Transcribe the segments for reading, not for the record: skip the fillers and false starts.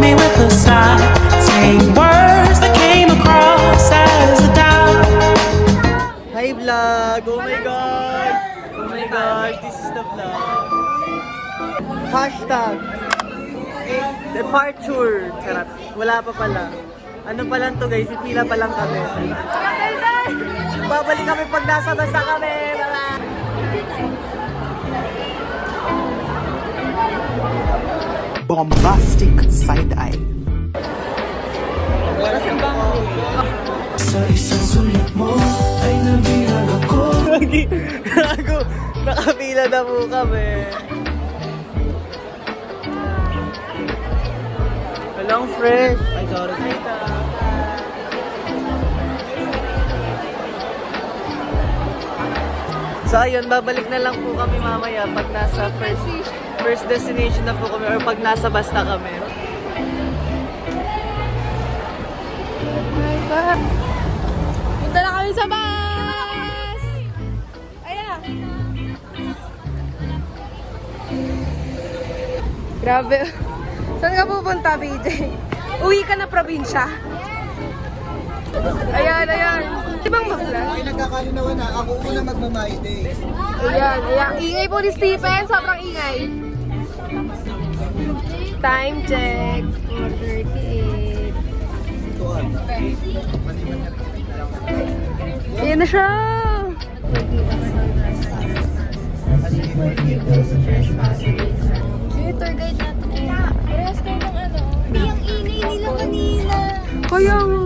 me with a sigh, saying words that came across as a doubt. Hi vlog! Oh my god! Oh my gosh, this is the vlog. Hashtag departure. Charot. Wala pa pala. Ano pa lang to guys, pila pa lang kami. Babalik kami pag nasa basa kami. Bombastic side-eye. Sa isang sulat mo ay nabilang ako. Gago, nakapila na po kami. Walang fresh. Ay, sorry. So ayun, babalik na lang po kami mamaya pag nasa first destination na po kami or pag nasa basta kami. Punta na kami sa bus! Ayan! Grabe. Saan ka pupunta, BJ? Uwi ka na probinsya? Ayan, ayan. Di bang mag-vlog? Ay, nagkakalinawan na. Ako una magmamayde. Ayan, ayan. Ingay po ni Stephen. Sobrang ingay. Time check. 4:38. Ayan na siya! Yung tour guide natin eh. Parehas kayo ng ano. Hindi ang ingay nila kanina. Kaya nga.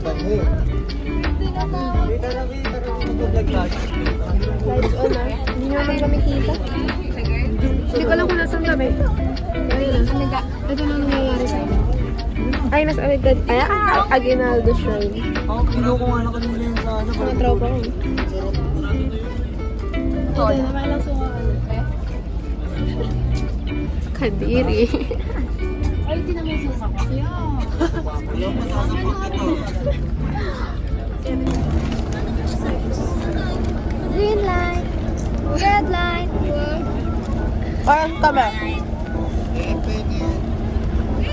Hindi naman. Kita lang, mag-vlog lagi. Lights on ah. Hindi nyo naman kami kita. Hindi ko alam kung nasan kami. Ayun na. Ito na nangyayari sa amin. Ay, nasa Agad. Ay, Aguinaldo Shrine. Ako, kinuha ko nga na kanina yun sa ano. Mga tropa ko. Ito na may lang suka ka na. Kadiri. Ay, hindi naman suka ko. Alam mo, sasapot ito. Green light. Red light. Parang kami.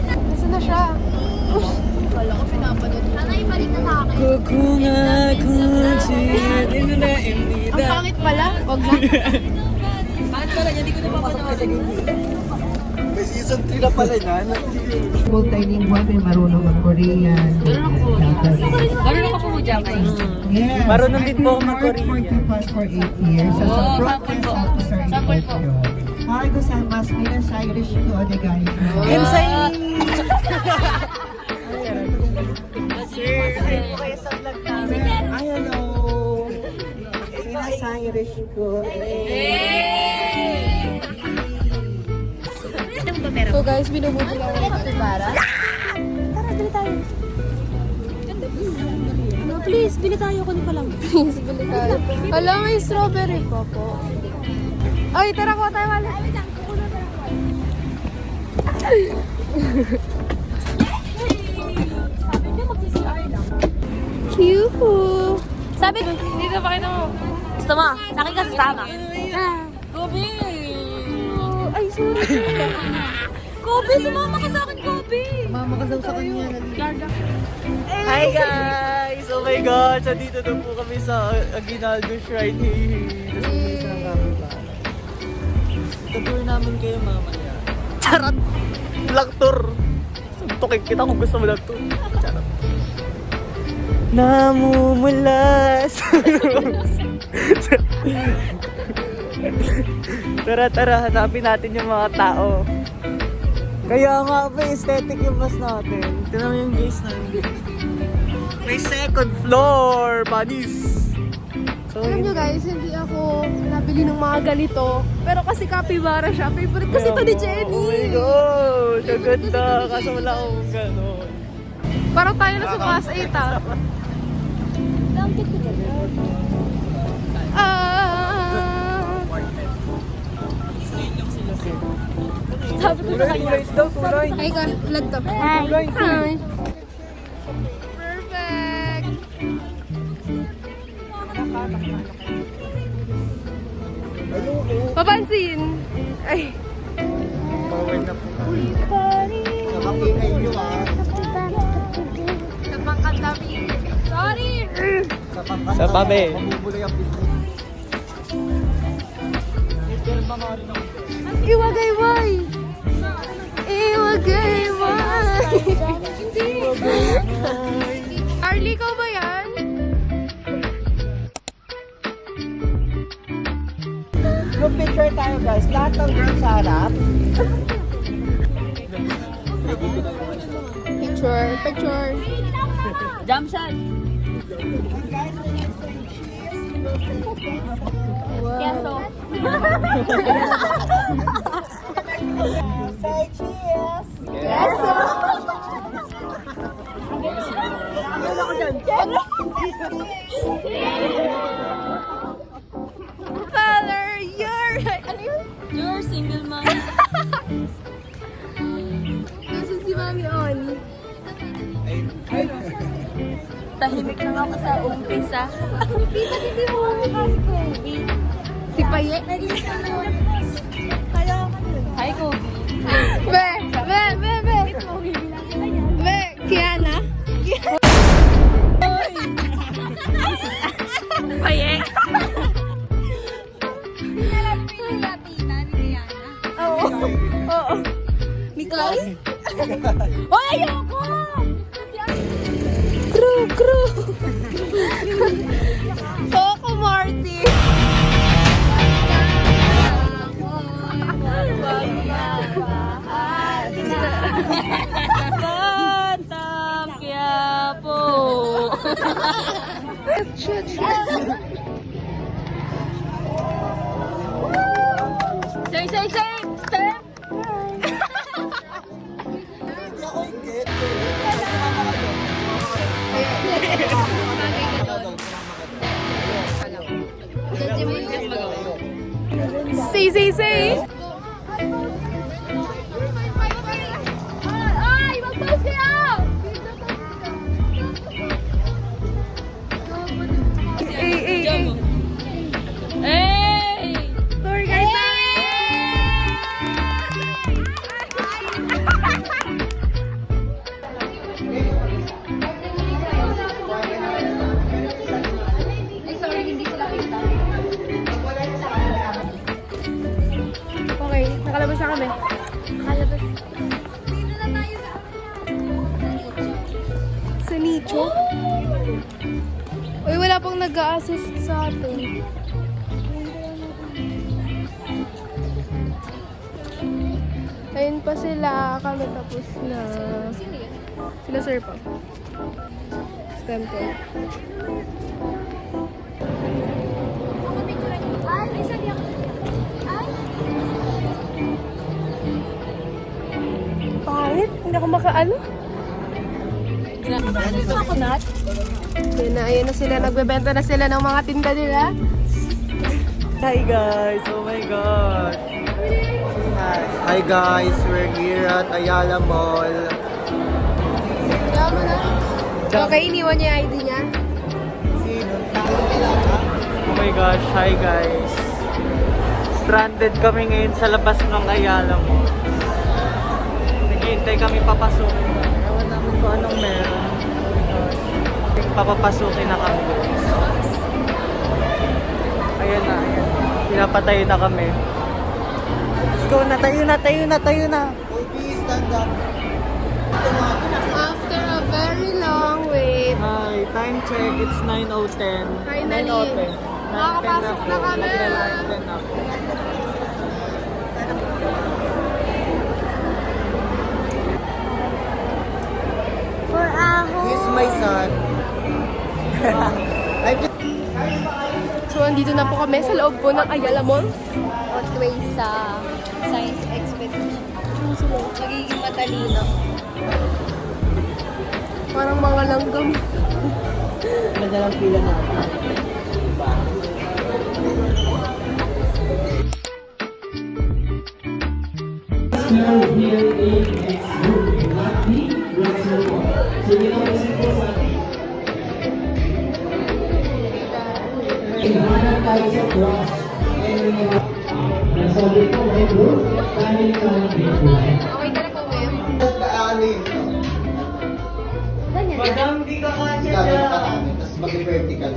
Nasaan na siya? Wala ko pinapanood. Sana ibalik na sa akin. Kukunga kunsin na Ang pangit pala. Huwag na. May season 3 na pala yan. Multilingual, may marunong mag-Korean. Marunong ka po mo dyan kayo. Yes. Marunong din po ako I worked mag-Korean. for 8 years as a broadcast officer in Tokyo. Hi, gozaimasu. Minasan Irish ko onegai shimasu. Kensai! Sir, hi po kayo sa vlog namin. Ay, hello. Minasan Irish ko. So guys, binubuti lang ako ng para. Tara, bili tayo. No, please, bili tayo ko pa lang. Please, bili tayo. Hala, may strawberry pa po. Ay, tara ko tayo wala. Sabi niya mag-CCR lang. Cute. Sabi, dito pa kita mo. Gusto mo? Sa akin ka sasama. Gobi! Ay, sorry. Gobi, sumama ka sa akin, Gobi! Mama ka daw sa kanya. Hi guys! Oh my gosh! Andito na po kami sa Aguinaldo Shrine. Tapos na kami ba? Tutur namin kayo mamaya. Charot! Vlog tour! Suntukin kita kung gusto mo lang tour. Charot! Namumulas! Tara, hanapin natin yung mga tao. Kaya nga ba, aesthetic yung bus natin. Tignan mo yung guys namin. May second floor, panis! So, Alam nyo guys, hindi ako nabili ng mga ganito. Pero kasi capybara siya. Favorite kasi ito ni Jenny. Oh my gosh! Ang ganda! Kaso wala akong gano'n. Parang tayo na sa class 8 ah. Sabi ko sa kanya. Tulay daw, tulay. Ay, vlog to. Hi. Hi. Perfect. Papansin. Ay. Bawal na po. Pari. Sa Sa pabe. Iwagayway! Iwagayway! Arlie, ikaw ba yan? Group picture tayo guys. Lahat ng girls sa harap. Picture. Jump shot. Keso. Say cheers! Father, you're... Ano yun? You're single mom. Nasaan si Mami On? Tahimik lang ako sa umpisa. Hindi mo kasi Kobe. Si Paye? Hi, Kobe. Be! Be! Kiana? Paye. Oo. Nicole? Hoy, ayoko! Crew! Coco Marty! Batang Quiapo. Shit. Say, step. Say! Ay! Mag-post kayo! Hey! Hey! Tour guide na! Okay, nakalabas na kami. Nakalabas. Dito na tayo sa nicho. Uy, wala pong nag-a-assist sa atin. Ayun pa sila, kami tapos na. Sila sir pa. Temple. Pangit, hindi ako makaano. Ayan na sila, nagbebenta na sila ng mga tinda nila. Hi guys! Oh my gosh! Hi guys! We're here at Ayala Mall. Tama na. Okay, iniwan niya yung ID niya. Oh my gosh! Hi guys! Stranded kami ngayon sa labas ng Ayala Mall. Naghihintay kami papasukin. Ewan namin kung anong meron. Papapasukin na kami. Ayan na. Pinapatayo na kami. Let's go na. Tayo na. Kobe, stand up. After a very long wait, Hi, time check. It's 9:10. Finally. 9:10. Makakapasok na kami. 9:10 na. for aho. He's my son. So, andito na po kami sa loob po ng Ayala Mall. On the way sa science expedition. Magiging matalino. Parang mga langgam. Madalang pila na. Okay ka na po, ma'am? Madam, di ka kasya Gagawin dyan. pa namin, tapos mag-vertical.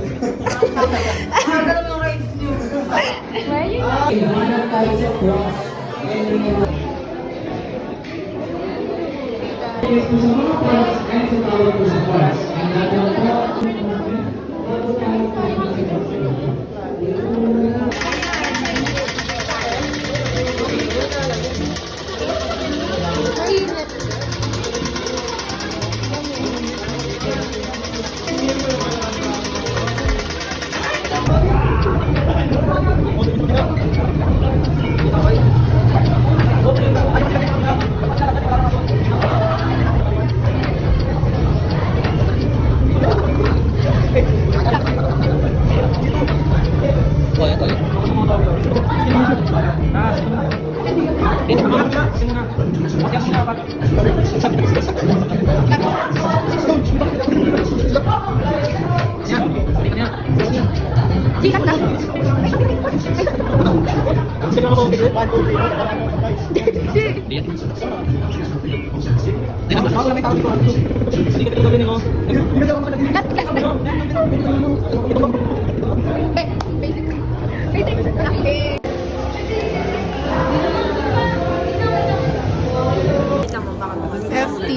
FT.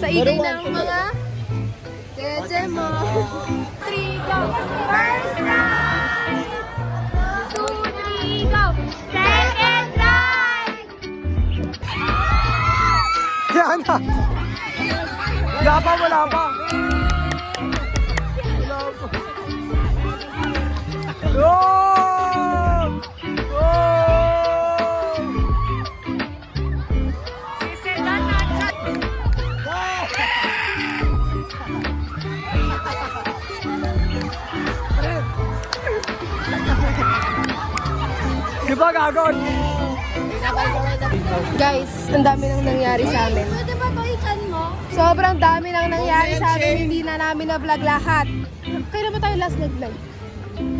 Sa ingay ng mga jeje mo. 3, go! First ride! 2, 3, go! Second ride! Yan na. Wala pa, wala pa. Go! Go! Di ba gagon? Guys, ang dami nang nangyari sa amin. Di ba ito ikan mo? Sobrang dami nang nangyari sa amin, hindi na namin na-vlog lahat. Kailan ba tayo last nag-vlog?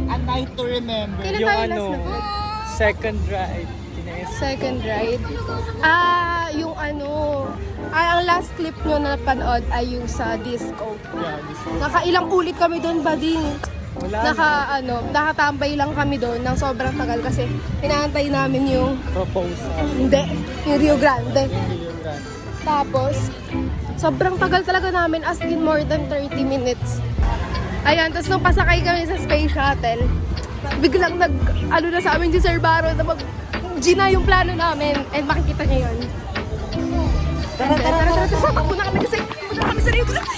A night to remember. Kailan Yung tayo ano, last nag-vlog? second ride. Second ride. Yung ang last clip nyo na napanood ay yung sa disco. Nakailang ulit kami doon, bading. Wala Nakatambay lang kami doon ng sobrang tagal kasi inaantay namin yung, proposal. hindi, yung Rio Grande. Rio Grande. Tapos, sobrang tagal talaga namin, as in more than 30 minutes. Ayan, tapos nung pasakay kami sa space shuttle, biglang na sa amin si Sir Baro na Gina yung plano namin, and makikita niyo yun. Tara, takbo na kami kasi, punta kami sa Rio Grande.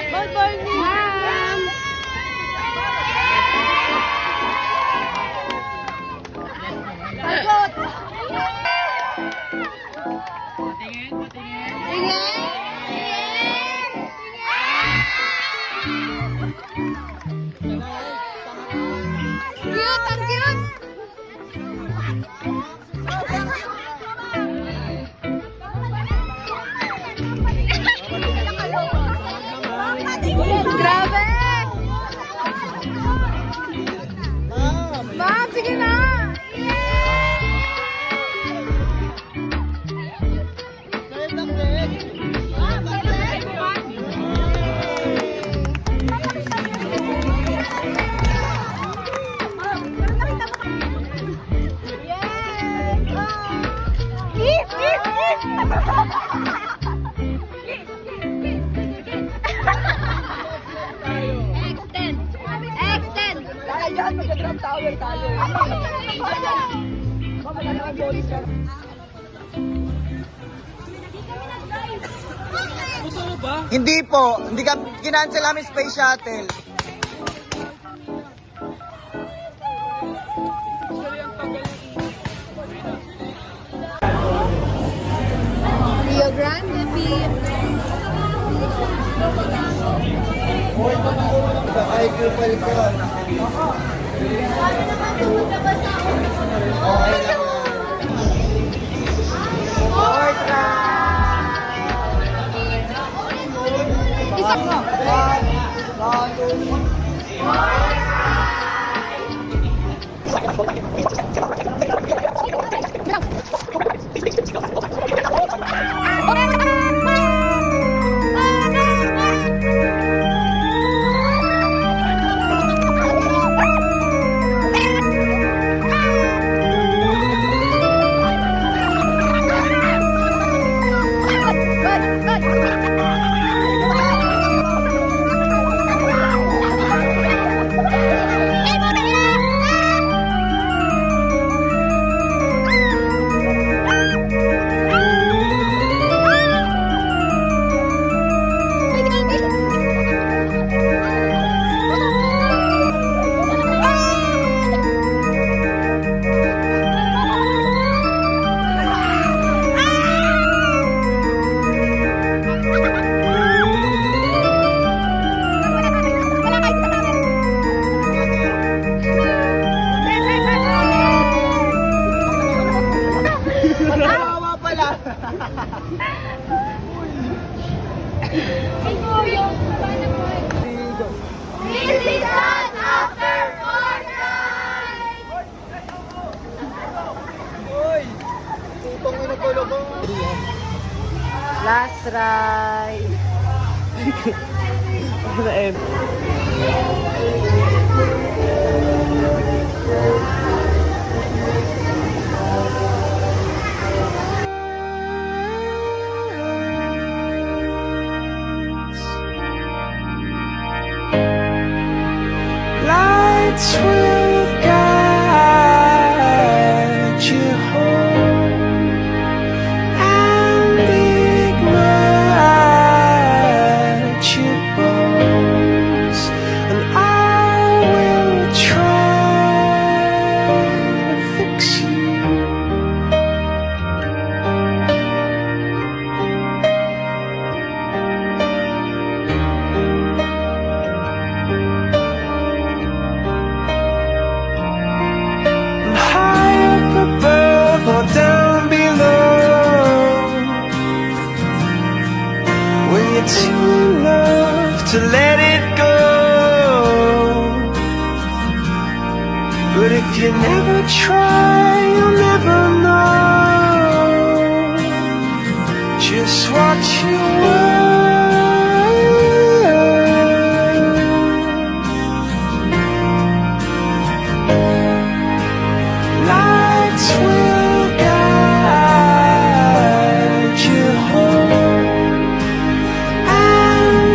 Good morning, ma'am! Sagot! Cute! Ang cute! Grabe! Ma'am, sige na! Extend! Dyan, mag-drop tower tayo. Hindi po, hindi ka kinancel namin space shuttle. Grande Beach. Ay, kupal ko. Okay lang. This is us after Fortnite! Last ride. The end. Lights will guide you home and ignite your bones, and I will try to fix you. High up above or down below, when you're too in love to let it go. But if you never try, you'll never know just what you were. Lights will guide you home and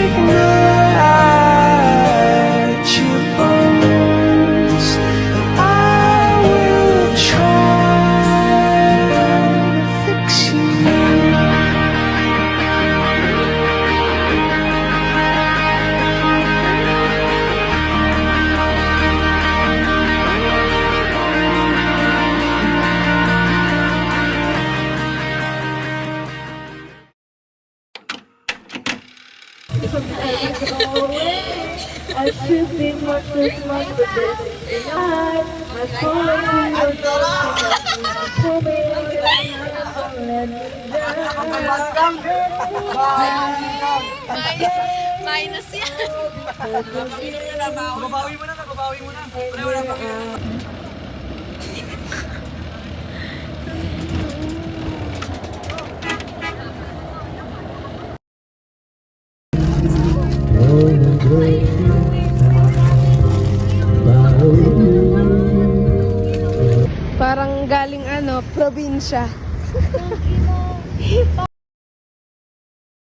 ignite your bones, and I will try to fix you. Minus yan. Parang galing probinsya.